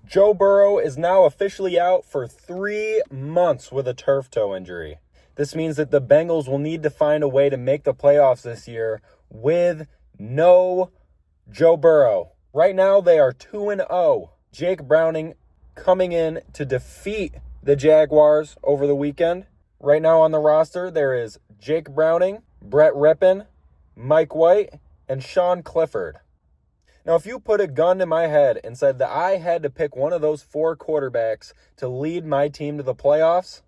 Joe Burrow is now officially out for 3 months with a turf toe injury. This means that the Bengals will need to find a way to make the playoffs this year with no Joe Burrow. Right now, they are 2-0. Jake Browning coming in to defeat the Jaguars over the weekend. Right now on the roster, there is Jake Browning, Brett Rippon, Mike White, and Sean Clifford. Now, if you put a gun to my head and said that I had to pick one of those 4 quarterbacks to lead my team to the playoffs,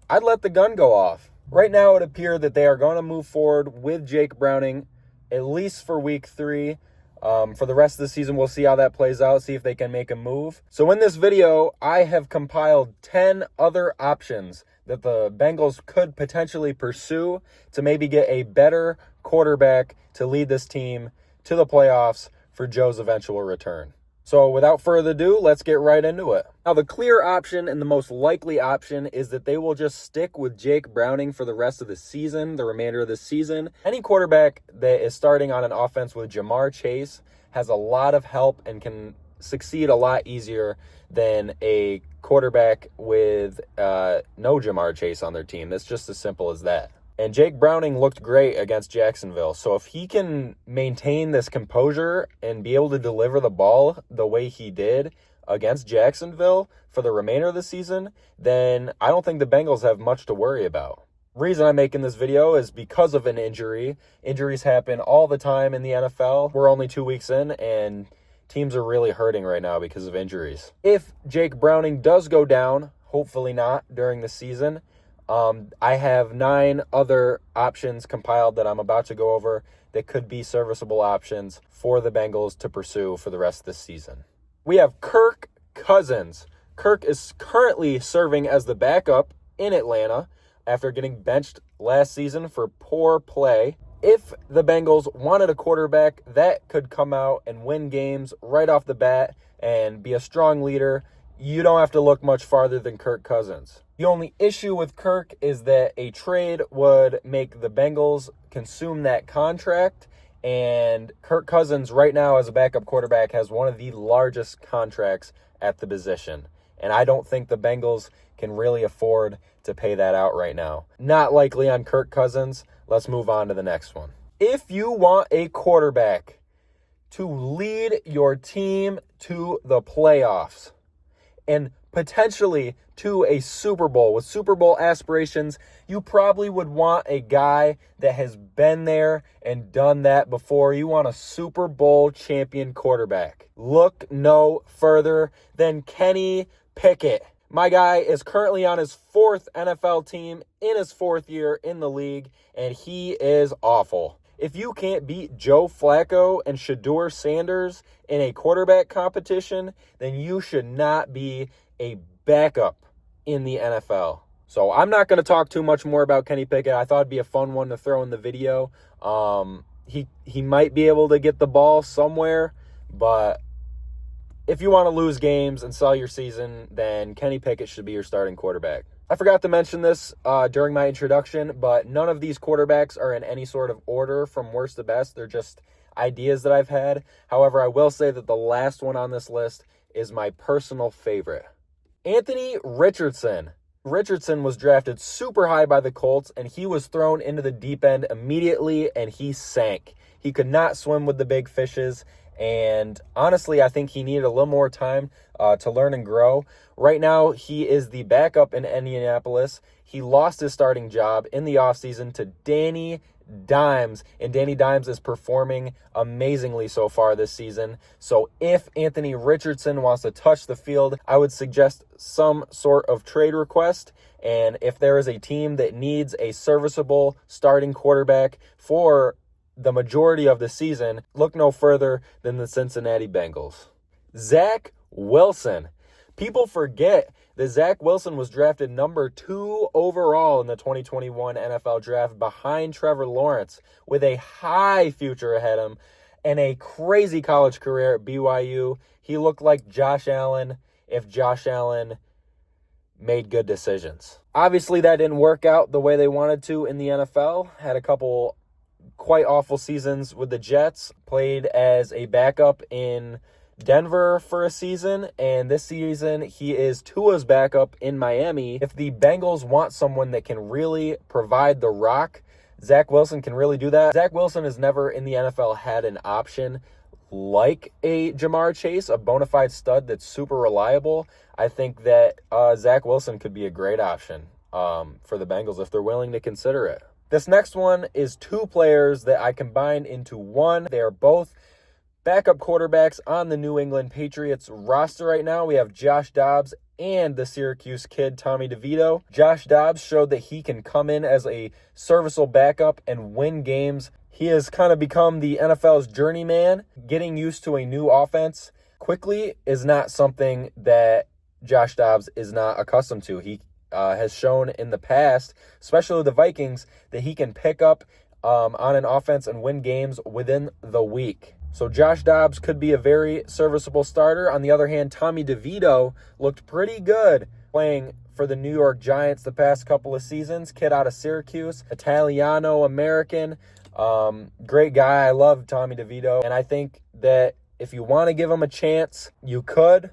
I'd let the gun go off. Right now, it would appear that they are going to move forward with Jake Browning, at least for week 3. For the rest of the season, we'll see how that plays out, see if they can make a move. So in this video, I have compiled 10 other options that the Bengals could potentially pursue to maybe get a better quarterback to lead this team to the playoffs for Joe's eventual return. So without further ado, let's get right into it. Now, the clear option and the most likely option is that they will just stick with Jake Browning for the rest of the season, the remainder of the season. Any quarterback that is starting on an offense with Jamar Chase has a lot of help and can succeed a lot easier than a quarterback with no Jamar Chase on their team. It's just as simple as that. And Jake Browning looked great against Jacksonville. So if he can maintain this composure and be able to deliver the ball the way he did against Jacksonville for the remainder of the season, then I don't think the Bengals have much to worry about. Reason I'm making this video is because of an injury. Injuries happen all the time in the NFL. We're only 2 weeks in, and teams are really hurting right now because of injuries. If Jake Browning does go down, hopefully not during the season, I have 9 other options compiled that I'm about to go over that could be serviceable options for the Bengals to pursue for the rest of this season. We have Kirk Cousins. Kirk is currently serving as the backup in Atlanta after getting benched last season for poor play. If the Bengals wanted a quarterback that could come out and win games right off the bat and be a strong leader, you don't have to look much farther than Kirk Cousins. The only issue with Kirk is that a trade would make the Bengals consume that contract, and Kirk Cousins right now as a backup quarterback has one of the largest contracts at the position, and I don't think the Bengals can really afford to pay that out right now. Not likely on Kirk Cousins. Let's move on to the next one. If you want a quarterback to lead your team to the playoffs and potentially to a Super Bowl with Super Bowl aspirations, you probably would want a guy that has been there and done that before. You want a Super Bowl champion quarterback. Look no further than Kenny Pickett. My guy is currently on his 4th NFL team in his 4th year in the league, and he is awful. If you can't beat Joe Flacco and Shedeur Sanders in a quarterback competition, then you should not be a backup in the NFL. So I'm not going to talk too much more about Kenny Pickett. I thought it'd be a fun one to throw in the video. He might be able to get the ball somewhere, but if you want to lose games and sell your season, then Kenny Pickett should be your starting quarterback. I forgot to mention this during my introduction, but none of these quarterbacks are in any sort of order from worst to best. They're just ideas that I've had. However, I will say that the last one on this list is my personal favorite. Anthony Richardson. Richardson was drafted super high by the Colts, and he was thrown into the deep end immediately, and he sank. He could not swim with the big fishes, and honestly, I think he needed a little more time to learn and grow. Right now, he is the backup in Indianapolis. He lost his starting job in the offseason to Danny Dimes, and Danny Dimes is performing amazingly so far this season. So if Anthony Richardson wants to touch the field, I would suggest some sort of trade request. And if there is a team that needs a serviceable starting quarterback for the majority of the season, look no further than the Cincinnati Bengals. Zach Wilson. People forget that Zach Wilson was drafted number 2 overall in the 2021 NFL Draft behind Trevor Lawrence with a high future ahead of him and a crazy college career at BYU. He looked like Josh Allen if Josh Allen made good decisions. Obviously, that didn't work out the way they wanted to in the NFL. Had a couple quite awful seasons with the Jets, played as a backup in Denver for a season, and this season he is Tua's backup in Miami. If the Bengals want someone that can really provide the rock, Zach Wilson can really do that. Zach Wilson has never in the NFL had an option like a Jamar Chase, a bona fide stud that's super reliable. I think that Zach Wilson could be a great option for the Bengals if they're willing to consider it. This next one is two players that I combined into one. They are both backup quarterbacks on the New England Patriots roster right now. We have Josh Dobbs and the Syracuse kid, Tommy DeVito. Josh Dobbs showed that he can come in as a serviceable backup and win games. He has kind of become the NFL's journeyman. Getting used to a new offense quickly is not something that Josh Dobbs is not accustomed to. He has shown in the past, especially with the Vikings, that he can pick up on an offense and win games within the week. So Josh Dobbs could be a very serviceable starter. On the other hand, Tommy DeVito looked pretty good playing for the New York Giants the past couple of seasons. Kid out of Syracuse, Italiano-American, great guy. I love Tommy DeVito, and I think that if you want to give him a chance, you could.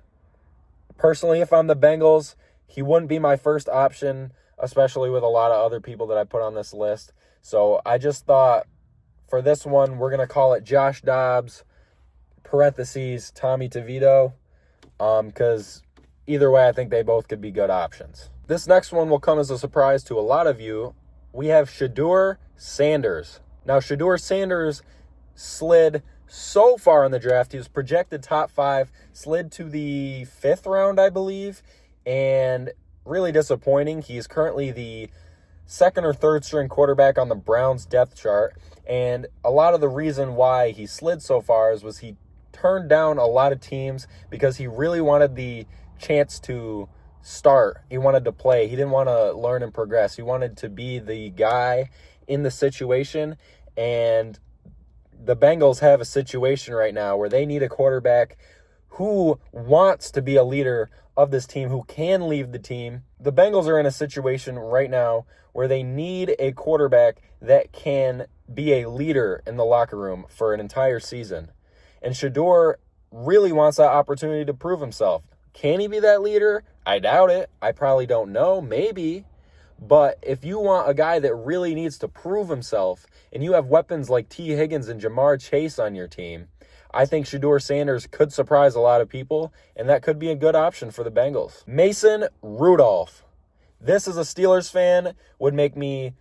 Personally, if I'm the Bengals, he wouldn't be my first option, especially with a lot of other people that I put on this list. So I just thought for this one, we're going to call it Josh Dobbs, parentheses, Tommy DeVito, because either way, I think they both could be good options. This next one will come as a surprise to a lot of you. We have Shedeur Sanders. Now, Shedeur Sanders slid so far in the draft. He was projected top 5, slid to the 5th round, I believe, and really disappointing. He's currently the second or third string quarterback on the Browns depth chart, and a lot of the reason why he slid so far was he turned down a lot of teams because he really wanted the chance to start. He wanted to play. He didn't want to learn and progress. He wanted to be the guy in the situation, and the Bengals have a situation right now where they need a quarterback who wants to be a leader of this team, who can lead the team. The Bengals are in a situation right now where they need a quarterback that can be a leader in the locker room for an entire season. And Shedeur really wants that opportunity to prove himself. Can he be that leader? I doubt it. I probably don't know. Maybe. But if you want a guy that really needs to prove himself, and you have weapons like T. Higgins and Jamar Chase on your team, I think Shedeur Sanders could surprise a lot of people, and that could be a good option for the Bengals. Mason Rudolph. This, as a Steelers fan, would make me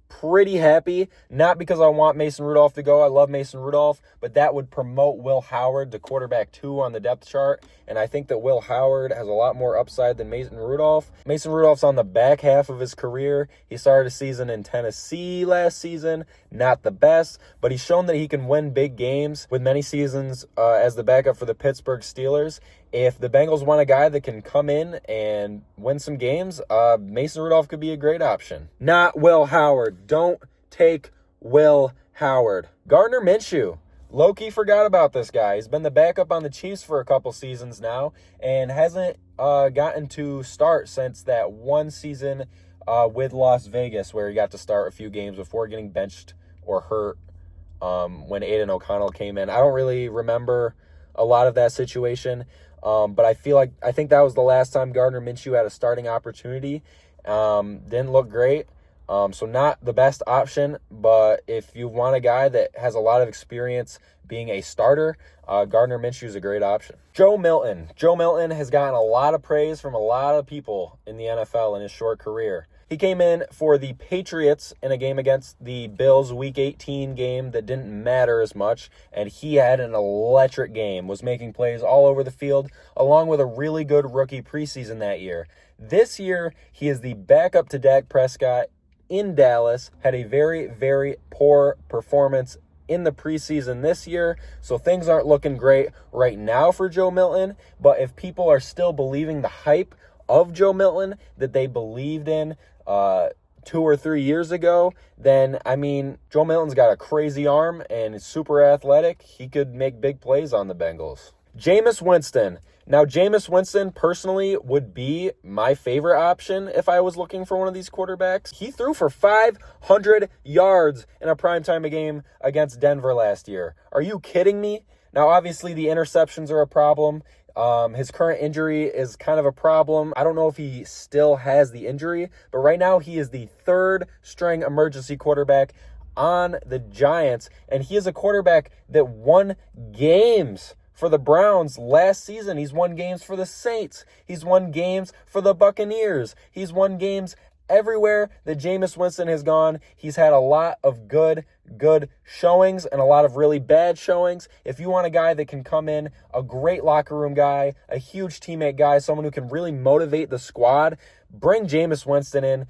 pretty happy, not because I want Mason Rudolph to go. I love Mason Rudolph, but that would promote Will Howard to quarterback 2 on the depth chart, and I think that Will Howard has a lot more upside than Mason Rudolph. Mason Rudolph's on the back half of his career. He started a season in Tennessee last season, not the best, but he's shown that he can win big games with many seasons as the backup for the Pittsburgh Steelers. If the Bengals want a guy that can come in and win some games, Mason Rudolph could be a great option. Not Will Howard. Don't take Will Howard. Gardner Minshew. Low-key forgot about this guy. He's been the backup on the Chiefs for a couple seasons now and hasn't gotten to start since that one season with Las Vegas where he got to start a few games before getting benched or hurt when Aiden O'Connell came in. I don't really remember a lot of that situation. But I think that was the last time Gardner Minshew had a starting opportunity. Didn't look great. So not the best option, but if you want a guy that has a lot of experience being a starter, Gardner Minshew is a great option. Joe Milton. Joe Milton has gotten a lot of praise from a lot of people in the NFL in his short career. He came in for the Patriots in a game against the Bills, Week 18 game that didn't matter as much, and he had an electric game, was making plays all over the field, along with a really good rookie preseason that year. This year, he is the backup to Dak Prescott in Dallas, had a very, very poor performance in the preseason this year, so things aren't looking great right now for Joe Milton, but if people are still believing the hype of Joe Milton that they believed in 2 or 3 years ago, then, I mean, Joe Milton's got a crazy arm and is super athletic. He could make big plays on the Bengals. Jameis Winston. Now, Jameis Winston personally would be my favorite option if I was looking for one of these quarterbacks. He threw for 500 yards in a primetime game against Denver last year. Are you kidding me? Now, obviously, the interceptions are a problem. His current injury is kind of a problem. I don't know if he still has the injury, but right now he is the third string emergency quarterback on the Giants, and he is a quarterback that won games for the Browns last season. He's won games for the Saints. He's won games for the Buccaneers. He's won games everywhere that Jameis Winston has gone. He's had a lot of good showings and a lot of really bad showings. If you want a guy that can come in, a great locker room guy, a huge teammate guy, someone who can really motivate the squad, bring Jameis Winston in.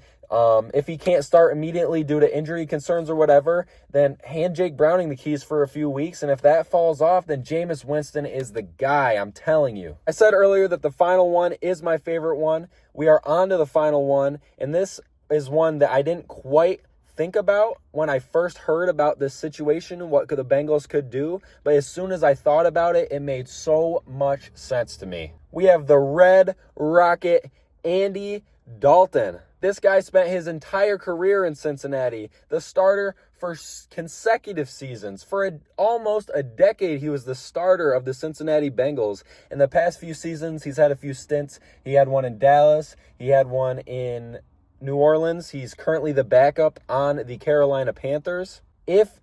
If he can't start immediately due to injury concerns or whatever, then hand Jake Browning the keys for a few weeks. And if that falls off, then Jameis Winston is the guy, I'm telling you. I said earlier that the final one is my favorite one. We are on to the final one, and this is one that I didn't quite think about when I first heard about this situation, what the Bengals could do. But as soon as I thought about it, it made so much sense to me. We have the Red Rocket, Andy Dalton. This guy spent his entire career in Cincinnati, the starter for consecutive seasons. For almost a decade, he was the starter of the Cincinnati Bengals. In the past few seasons, he's had a few stints. He had one in Dallas. He had one in New Orleans. He's currently the backup on the Carolina Panthers. If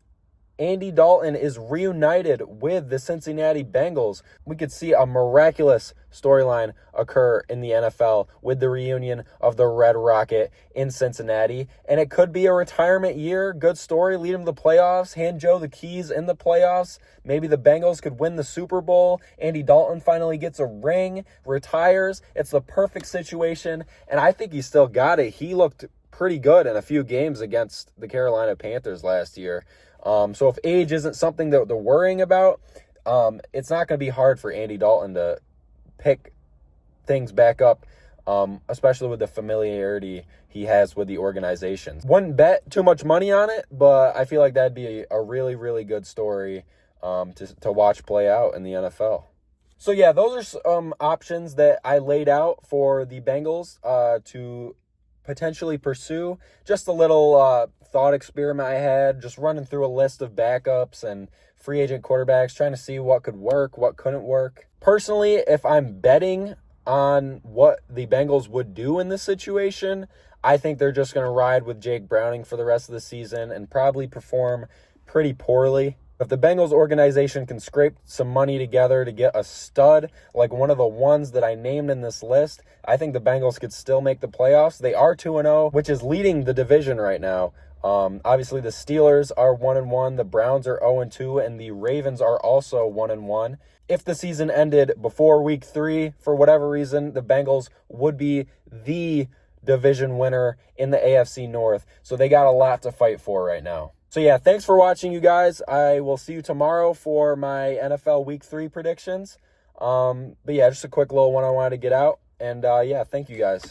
Andy Dalton is reunited with the Cincinnati Bengals, we could see a miraculous storyline occur in the NFL with the reunion of the Red Rocket in Cincinnati. And it could be a retirement year. Good story. Lead him to the playoffs. Hand Joe the keys in the playoffs. Maybe the Bengals could win the Super Bowl. Andy Dalton finally gets a ring, retires. It's the perfect situation. And I think he still got it. He looked pretty good in a few games against the Carolina Panthers last year. So if age isn't something that they're worrying about, it's not going to be hard for Andy Dalton to pick things back up, especially with the familiarity he has with the organization. Wouldn't bet too much money on it, but I feel like that'd be a really, really good story to watch play out in the NFL. So yeah, those are some options that I laid out for the Bengals to potentially pursue. Just a little thought experiment I had, just running through a list of backups and free agent quarterbacks, trying to see what could work, what couldn't work. Personally, if I'm betting on what the Bengals would do in this situation, I think they're just going to ride with Jake Browning for the rest of the season and probably perform pretty poorly. If the Bengals organization can scrape some money together to get a stud like one of the ones that I named in this list, I think the Bengals could still make the playoffs. They are 2-0, which is leading the division right now. Obviously, the Steelers are 1-1, the Browns are 0-2, and the Ravens are also 1-1. If the season ended before Week 3, for whatever reason, the Bengals would be the division winner in the AFC North. So they got a lot to fight for right now. So yeah, thanks for watching, you guys. I will see you tomorrow for my NFL Week 3 predictions. But yeah, just a quick little one I wanted to get out. And yeah, thank you guys.